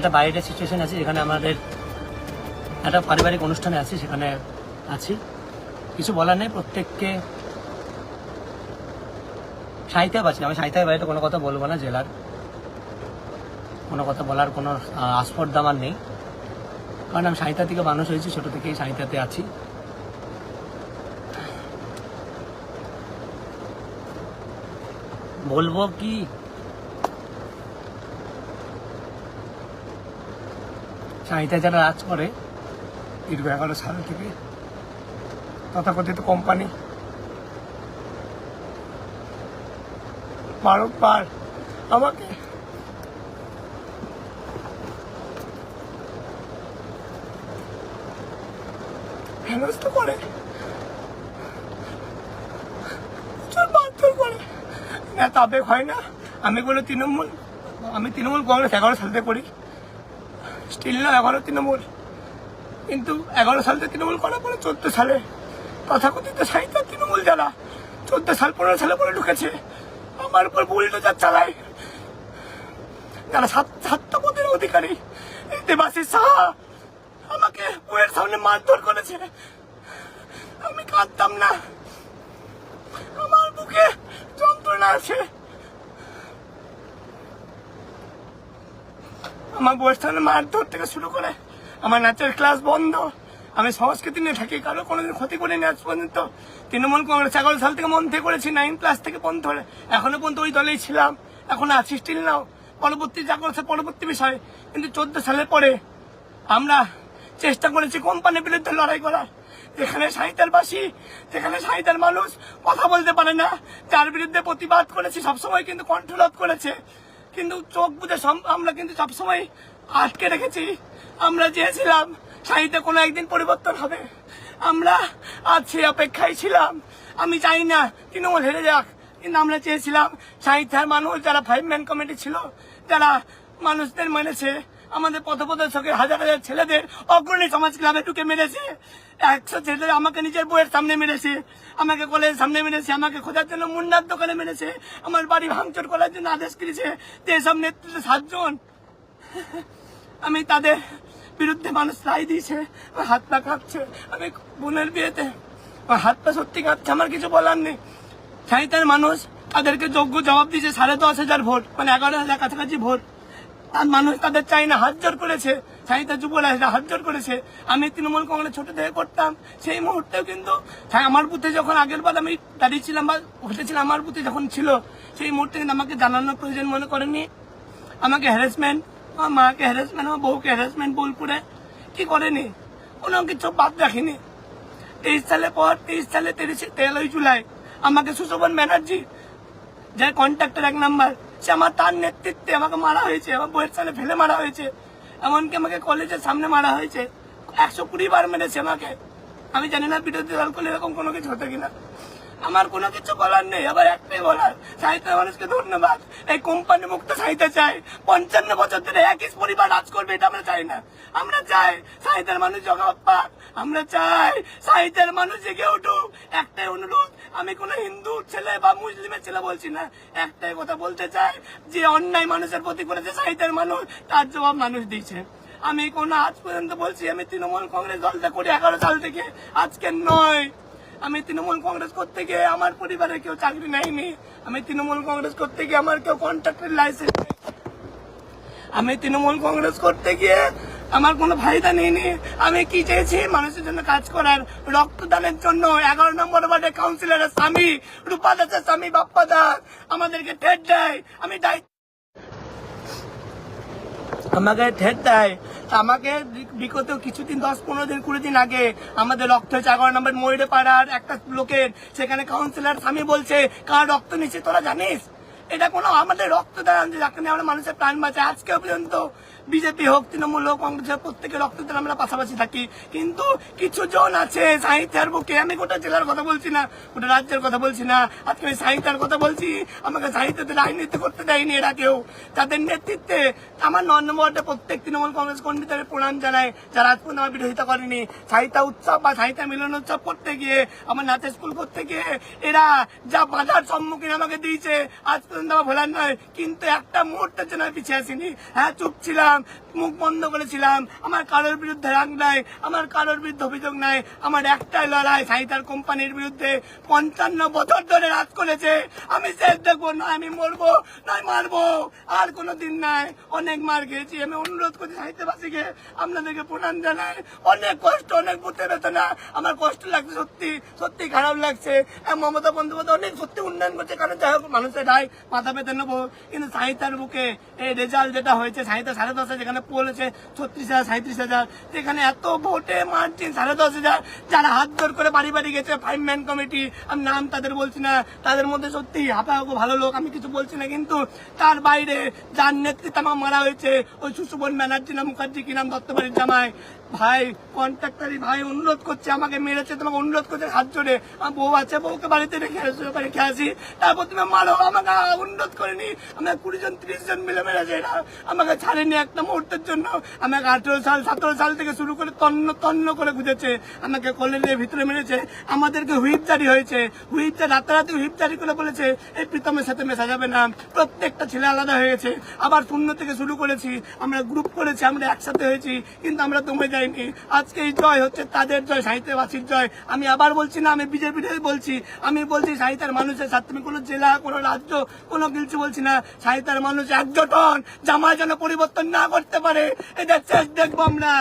একটা বাইরের সিচুয়েশন আছে, যেখানে আমাদের একটা পারিবারিক অনুষ্ঠানে আছি, সেখানে আছি। কিছু বলার নেই, প্রত্যেককে সাহিত্যে পাচ্ছি। আমি সাহিত্যের বাইরে কোনো কথা বলবো না, জেলার কোনো কথা বলার কোনো আস্পর্ধা আমার নেই, কারণ আমি সাহিত্য থেকে মানুষ হয়েছি, ছোট থেকেই সাহিত্যতে আছি। বলবো কি, সাহিত্যে যারা রাজ করে দীর্ঘ 11 সাল থেকে, তথাকথিত কোম্পানি বারবার আমাকে হেনস্থ করে, মারধর করে। এত আবেগ হয় না? আমি বলে আমি তৃণমূল কংগ্রেস 11 সাল থেকে করি, স্টিল না এখনো তৃণমূল, কিন্তু 11 সাল থেকে তৃণমূল করার পরে 14 সালে তথাকথিত সাহিত্য তৃণমূল যারা 14 সাল 15 সালে পরে ঢুকেছে, আমার উপর বুলডোজার চালায়, যারা স্বার্থপদের অধিকারী। দেবাশিস সাহা আমাকে বইয়ের সামনে মারধর করেছে, আমি কাঁদতাম না, আমার বুকে যন্ত্রণা আছে। আমার বইয়ের সামনে মারধর থেকে শুরু করে আমার নাচের ক্লাস বন্ধ, আমি সংস্কৃতি নিয়ে থাকি, কারো কোনোদিন ক্ষতি করিনি আজ পর্যন্ত। তৃণমূল কংগ্রেস 11 সাল থেকে মন থেকে করেছি, 9+ থেকে পর্যন্ত, এখনো পর্যন্ত ওই দলেই ছিলাম, এখন আছি স্টিল নাও। পরবর্তী যা করেছে পরবর্তী বিষয়, কিন্তু 14 সালের পরে আমরা চেষ্টা করেছি কোম্পানির বিরুদ্ধে লড়াই করার, যেখানে সাহিত্যের যেখানে সাহিত্যের মানুষ কথা বলতে পারে না, যার বিরুদ্ধে প্রতিবাদ করেছি, সবসময় কিন্তু কণ্ঠরোধ করেছে, কিন্তু চোখ বুঝে আমরা কিন্তু সবসময় আটকে রেখেছি। আমরা চেয়েছিলাম সাহিত্যে কোনো একদিন পরিবর্তন হবে, আমরা আজ সেই অপেক্ষায় ছিলাম। আমি চাই না তৃণমূল হেরে যাক, কিন্তু আমরা চেয়েছিলাম সাহিত্যের মানুষ যারা 5 ম্যান কমিটি ছিল, যারা মানুষদের মেনেছে, আমাদের পথপ্রদর্শকের হাজার হাজার ছেলেদের অগ্রণী সমাজ ক্লাবে ঢুকে মেরেছে, 100 ছেলেদের আমাকে নিজের বইয়ের সামনে মেরেছে, আমাকে কলেজের সামনে মেরেছে, আমাকে খোঁজার জন্য মুন্নার দোকানে মেরেছে, আমার বাড়ি ভাঙচুর করার জন্য আদেশ করেছে। যেসব নেতৃত্ব 7 জন, আমি তাদের বিরুদ্ধে মানুষ রায় দিয়েছে, হাত পা কাঁপছে। আমি বোনের বিয়েতে হাত পা সত্যি কাঁপছে, আমার কিছু বলার নেই। সাহিত্যের মানুষ তাদেরকে যোগ্য জবাব দিয়েছে, 10,500 ভোট, মানে 11,000 কাছাকাছি ভোট, আর মানুষ তাদের চাই না, হাত জোর করেছে, সাহিত্য যুবরা হাত জোর করেছে। আমি তৃণমূল কংগ্রেস ছোট থেকে করতাম, সেই মুহূর্তেও কিন্তু আমার বুথে যখন আগের বার আমি দাঁড়িয়েছিলাম বা উঠেছিলাম, আমার বুথে যখন ছিল, সেই মুহূর্তে কিন্তু আমাকে জানানোর প্রয়োজন মনে করেনি। আমাকে হ্যারাসমেন্ট, আমার মাকে হ্যারাসমেন্ট, আমার বউকে হ্যারাসমেন্ট বোলপুরে কি করেনি, কোনো কিছু বাদ রাখিনি। 23 সালের পর 23 সালে 13 জুলাই আমাকে সুশোভন ব্যানার্জি, যার কন্ট্রাক্টর 1 নাম্বার, সে তার নেতৃত্বে আমাকে মারা হয়েছে, আমার বইয়ের সামনে ফেলে মারা হয়েছে, এমনকি আমাকে কলেজের সামনে মারা হয়েছে, 120 বার মেরেছে আমাকে। আমি জানি না বিরোধী দল করলে এরকম কোনো কিছু হতো কিনা। আমার কোনো কিছু বলার নেই, আবার একটাই বলার, সাহিত্যের মানুষকে ধন্যবাদ। এই কোম্পানি মুক্ত সাহিত্য চাই, 55 বছর ধরে একই পরিবার রাজ করবে, এটা আমরা চাই না। আমরা চাই সাহিত্যের মানুষ জবাব পাক, আমরা চাই সাহিত্যের মানুষ জেগে উঠুক। একটাই অনুরোধ, আমি কোনো হিন্দু ছেলে বা মুসলিমের ছেলে বলছি না, একটাই কথা বলতে চাই, যে অন্যায় মানুষের প্রতি করেছে সাহিত্যের মানুষ, তার জবাব মানুষ দিয়েছে। আমি কোনো আজ পর্যন্ত বলছি, আমি তৃণমূল কংগ্রেস দলটা করি 11 সাল থেকে, আজকে নয়। আমি তৃণমূল কংগ্রেস করতে গিয়ে আমার পরিবারে কেউ চাকরি নেয়নি, আমি তৃণমূল কংগ্রেস করতে গিয়ে আমার কেউ কন্ট্রাক্টের লাইসেন্স নেই, আমি তৃণমূল কংগ্রেস করতে গিয়ে আমার কোনো ফায়দা নেইনি। আমি কি চেয়েছি, মানুষের জন্য কাজ করার, রক্তদানের জন্য। 11 নম্বর ওয়ার্ডের কাউন্সিলরের স্বামী, রূপা দাসের স্বামী বাপ্পা দাস আমাদেরকে ঠেট দেয়, আমি আমাকে ঠেট দেয়। আমাকে বিগত কিছুদিন 10-15 দিন 20 দিন আগে আমাদের রক্ত হয়েছে 11 নম্বর ময়ূরে পাড়ার একটা লোকের, সেখানে কাউন্সিলর স্বামী বলছে কার রক্ত নিচ্ছে তোরা জানিস? এটা কোনো আমাদের রক্তদান, যাকে নিয়ে আমরা মানুষের প্রাণ বাঁচাই। আজকে পর্যন্ত বিজেপি হোক তৃণমূল হোক কংগ্রেসের প্রত্যেকের রক্তদান আমরা পাশাপাশি থাকি, কিন্তু কিছু জন আছে সাহিত্যের বুকে, আমি গোটা জেলার কথা বলছি না, গোটা রাজ্যের কথা বলছি না, আজকে আমি সাহিত্যের কথা বলছি। আমাকে সাহিত্যতে রাজনীতি করতে দেয়নি এরা কেউ, তাদের নেতৃত্বে আমার 9 নম্বর ওয়ার্ডে প্রত্যেক তৃণমূল কংগ্রেস কর্মীদের প্রণাম জানায়, যারা আজ পর্যন্ত আমার বিরোধিতা করেনি। সাহিত্য উৎসব বা সাহিত্য মিলন উৎসব করতে গিয়ে, আমার নাচের স্কুল করতে গিয়ে এরা যা বাধার সম্মুখীন আমাকে দিয়েছে, আজ পর্যন্ত আমার ভোলার নয়। কিন্তু একটা মুহূর্তের জন্য পিছিয়ে আসিনি, হ্যাঁ চুপ ছিলাম, মুখ বন্ধ করেছিলাম। আমার কারোর বিরুদ্ধে রাগ নাই, আমার কারোর বিরুদ্ধে অভিযোগ নাই। আমার একটাই লড়াই, সাহিত্যার কোম্পানির বিরুদ্ধে 55 বছর ধরে রাজ করেছে। আমি শেষ দেখবো, নয় আমি মরবো নয় মারবো, আর কোনোদিন নাই। অনেক মার খেয়েছি। আমি অনুরোধ করছি সাহিত্যবাসীকে, আপনাদেরকে প্রণাম জানাই। অনেক কষ্ট, অনেক বুঝতে বেদনা, আমার কষ্ট লাগছে, সত্যি সত্যি খারাপ লাগছে। মমতা বন্দ্যোপাধ্যায় অনেক সত্যি উন্নয়ন করছে, কারণ যাই হোক মানুষের রায় মাথা পেতে নেবো, কিন্তু সাহিত্যার বুকে এই রেজাল্ট যেটা হয়েছে, সাহিত্য 10,500 যেখানে পড়েছে 36,000 37,000, সেখানে এত ভোটে মার্জিন 10,500, যারা হাত জোর করে বাড়ি বাড়ি গেছে 5 ম্যান কমিটি, আমি নাম তাদের বলছি না, তাদের মধ্যে সত্যি হাঁপাহাপু ভালো লোক, আমি কিছু বলছি না, কিন্তু তার বাইরে যার নেতৃত্বে আমার মারা হয়েছে ওই সুশোভন ব্যানার্জি না মুখার্জি কি নাম দত্তবাড়ির জামাই ভাই, কন্ট্রাক্টারি ভাই অনুরোধ করছে, আমাকে মেরেছে, তোমাকে অনুরোধ করছে হাত জোরে, আমার বউ আছে, বউকে বাড়িতে রেখে আসি, তারপর তুমি মারো আমাকে, অনুরোধ করিনি। আমাকে 20 জন 30 জন মিলে মেরেছে, এরা আমাকে ছাড়েনি একটা মুহূর্তের জন্য। আমাকে 18 সাল 17 সাল থেকে শুরু করে তন্ন তন্ন করে খুঁজেছে, আমাকে কলেজের ভিতরে মেরেছে। আমাদেরকে হুইপ জারি হয়েছে, হুইপ রাতারাতি হুইপ জারি করে বলেছে এই প্রীতমের সাথে মেশা যাবে না, প্রত্যেকটা ছেলে আলাদা হয়ে গেছে। আবার শূন্য থেকে শুরু করেছি, আমরা গ্রুপ করেছি, আমরা একসাথে হয়েছি, কিন্তু আমরা দমে যাইনি। আজকে এই জয় হচ্ছে তাদের জয়, সাহিত্যবাসীর জয়। আমি আবার বলছি না আমি বিজেপির বলছি, আমি বলছি সাহিত্যের মানুষের সাথে, আমি কোনো জেলা কোনো রাজ্য কোনো কিছু বলছি না। সাহিত্যের মানুষ একজোট হন, জামাই যেন পরিবর্তন না করতে পারে, এটা শেষ দেখবো আমরা।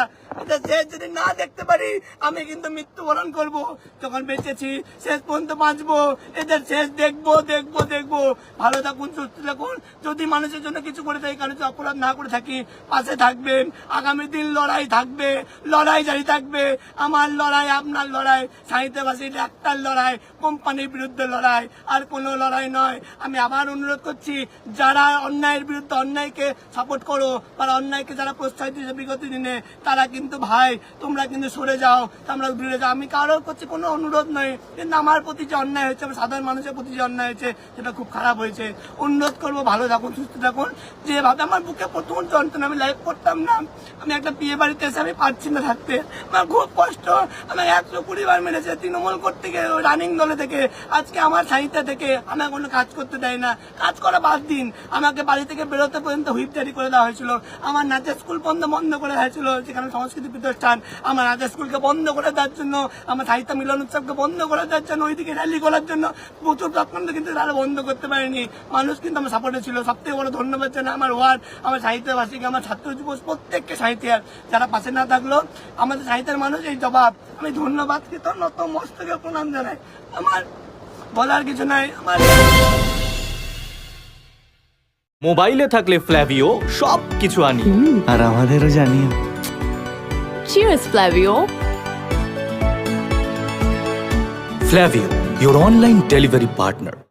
শেষ যদি না দেখতে পারি আমি কিন্তু মৃত্যুবরণ করব। যখন বেঁচেছি শেষ পর্যন্ত বাঁচবো, এদের শেষ দেখবো দেখবো দেখবো। ভালো থাকুন, সুস্থ থাকুন। যদি মানুষের জন্য কিছু করে থাকি, কারণ অপরাধ না করে থাকি, পাশে থাকবেন। আগামী দিন লড়াই থাকবে, লড়াই জারি থাকবে। আমার লড়াই, আপনার লড়াই, সাহিত্যবাসীর একটার লড়াই, কোম্পানির বিরুদ্ধে লড়াই, আর কোনো লড়াই নয়। আমি আবার অনুরোধ করছি, যারা অন্যায়ের বিরুদ্ধে অন্যায়কে সাপোর্ট করো বা অন্যায়কে যারা প্রশ্রয় দিয়েছে বিগত দিনে, তারা কিন্তু ভাই তোমরা কিন্তু সরে যাও, তোমরা দূরে যাও। আমি কারোর করছি কোনো অনুরোধ নয়, কিন্তু আমার প্রতি যে অন্যায় হয়েছে, সাধারণ মানুষের প্রতি যে অন্যায় হয়েছে, সেটা খুব খারাপ হয়েছে। অনুরোধ করবো ভালো থাকুন, সুস্থ থাকুন। যেভাবে আমার বুকে প্রথম যন্ত্রণা, আমি লাইভ করতাম না, আমি একটা বিয়ে বাড়িতে এসে আমি পারছি না থাকতে, আমার খুব কষ্ট। আমার 120 বার মেরেছে তৃণমূল করতে গিয়ে, রানিং দলে থেকে। আজকে আমার সাহিত্য থেকে আমার কোনো কাজ করতে দেয় না, কাজ করা বাদ দিন, আমাকে বাড়ি থেকে বেরোতে পর্যন্ত হুইপ জারি করে দেওয়া হয়েছিল। আমার নাচের স্কুল বন্ধ করে হয়েছিল, যেখানে সংস্কৃতি প্রতিষ্ঠান, আমার নাচের স্কুলকে বন্ধ করে দেওয়ার জন্য, আমার সাহিত্য মিলন উৎসবকে বন্ধ করে দেওয়ার জন্য, ওইদিকে র্যালি করার জন্য প্রচুর চক্রান্ত, কিন্তু তারা বন্ধ করতে পারেনি। মানুষ কিন্তু আমার সাপোর্টে ছিল। সবথেকে বড় ধন্যবাদ জানাই আমার ওয়ার্ড, আমার সাহিত্যবাসীকে, আমার ছাত্র যুব প্রত্যেককে, সাহিত্যের যারা পাশে না থাকলো, আমাদের সাহিত্যের মানুষ এই জবাব। আমি ধন্যবাদ কৃত নত মস্তকে প্রণাম জানাই। আমার বলার কিছু নাই। আমার মোবাইলে থাকলে ফ্ল্যাভিও সবকিছু আনি, আর আমাদেরও জানিও। Cheers, Flavio. Flavio, your online delivery partner.